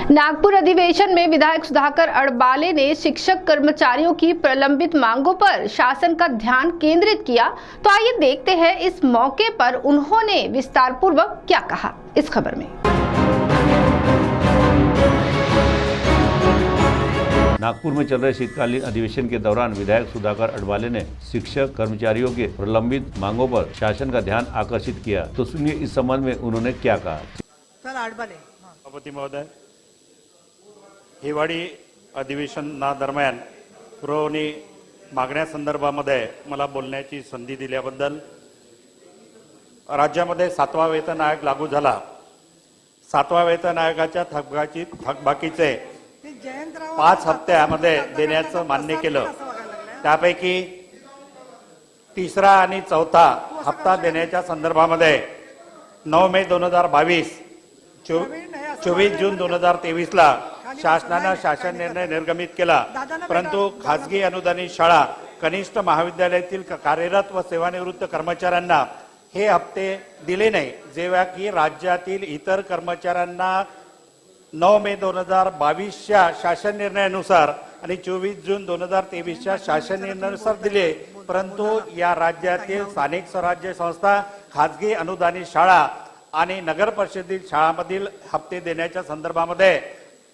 नागपुर अधिवेशन में विधायक सुधाकर अडबाले ने शिक्षक कर्मचारियों की प्रलंबित मांगों पर शासन का ध्यान केंद्रित किया। तो आइए देखते हैं इस मौके पर उन्होंने विस्तारपूर्वक क्या कहा इस खबर में। नागपुर में चल रहे शीतकालीन अधिवेशन के दौरान विधायक सुधाकर अडबाले ने शिक्षक कर्मचारियों के प्रलंबित मांगों पर शासन का ध्यान आकर्षित किया। तो सुनिए इस संबंध में उन्होंने क्या कहा। सभापती महोदय, हिवाळी अधिवेशनादरम्यान पुरवणी मागण्यासंदर्भामध्ये मला बोलण्याची संधी दिल्याबद्दल, राज्यामध्ये 7वा वेतन आयोग लागू झाला। 7वा वेतन आयोगाच्या थकबाकीचे 5 हप्त्यामध्ये देण्याचं मान्य केलं। त्यापैकी 3रा आणि 4था हप्ता देण्याच्या संदर्भामध्ये 9 मे 2022, 24 जून 2023 ला शासनाने शासन निर्णय निर्गमित केला। परंतु खासगी अनुदानित शाळा, कनिष्ठ महाविद्यालयातील कार्यरत व सेवानिवृत्त कर्मचाऱ्यांना हे हप्ते दिले नाही, जेव्हा की राज्यातील इतर कर्मचाऱ्यांना 9 मे 2022च्या शासन निर्णयानुसार आणि 24 जून 2023च्या शासन निर्णयानुसार दिले। परंतु या राज्यातील स्थानिक स्वराज्य संस्था, खासगी अनुदानित शाळा आणि नगर परिषदेतील शाळांमधील हप्ते देण्याच्या संदर्भामध्ये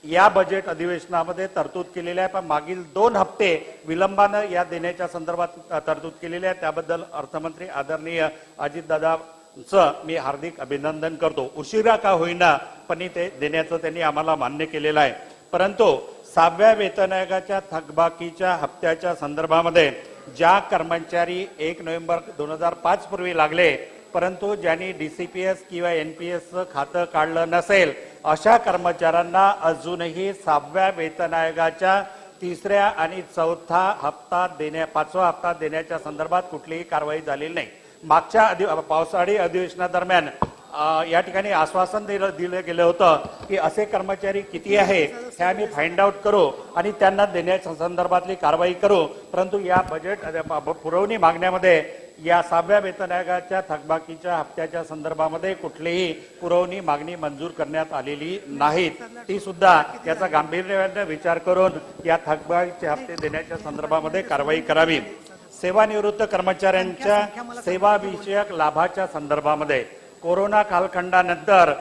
या बजेट अधिवेशनामध्ये तरतूद केलेली आहे। पण मागील 2 हप्ते विलंबाने या देण्याच्या संदर्भात तरतूद केलेली आहे। त्याबद्दल अर्थमंत्री आदरणीय अजितदादांचं मी हार्दिक अभिनंदन करतो। उशिरा का होईना पण ते देण्याचं त्यांनी आम्हाला मान्य केलेलं आहे। परंतु 7व्या वेतन आयोगाच्या थकबाकीच्या हप्त्याच्या संदर्भामध्ये ज्या कर्मचारी 1 नोव्हेंबर 2005 पूर्वी लागले, परंतु ज्यांनी डीसीपीएस किंवा एनपीएस खातं काढलं नसेल, अशा कर्मचाऱ्यांना अजूनही 7व्या वेतन आयोगाच्या 3ऱ्या आणि 4था हप्ता 5वा हप्ता देण्याच्या संदर्भात कुठलीही कारवाई झालेली नाही। मागच्या पावसाळी अधिवेशनादरम्यान या ठिकाणी आश्वासन दिलं गेलं होतं की असे कर्मचारी किती आहे हे आम्ही फाइंड आउट करू आणि त्यांना देण्याच्या संदर्भातली कारवाई करू। परंतु या बजेट पुरवणी मागण्यामध्ये या 7व्या वेतन आयोगाच्या थकबाकीच्या हप्त्याच्या संदर्भामध्ये कुठलीही पुरवणी मागणी मंजूर करण्यात आलेली नाही। ती सुद्धा याचा गांभीर्याने विचार करून या थकबाकीचे हप्ते देण्याच्या संदर्भामध्ये कारवाई करावी। सेवानिवृत्त कर्मचाऱ्यांच्या सेवाविषयक लाभाच्या संदर्भामध्ये कोरोना कालखंडानंतर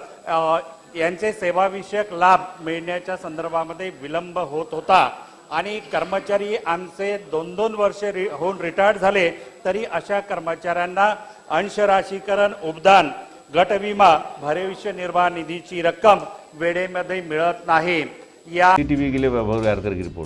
यांचे सेवाविषयक लाभ मिळण्याच्या संदर्भामध्ये विलंब होत होता आणि कर्मचारी आमचे 2-2 वर्षे होऊन रिटायर्ड झाले तरी अशा कर्मचाऱ्यांना अंशराशीकरण, उपदान, गटविमा, भविष्य निर्वाह निधीची रक्कम वेळेमध्ये मिळत नाही। या टीव्ही के लिए वैभव गारकर की रिपोर्ट।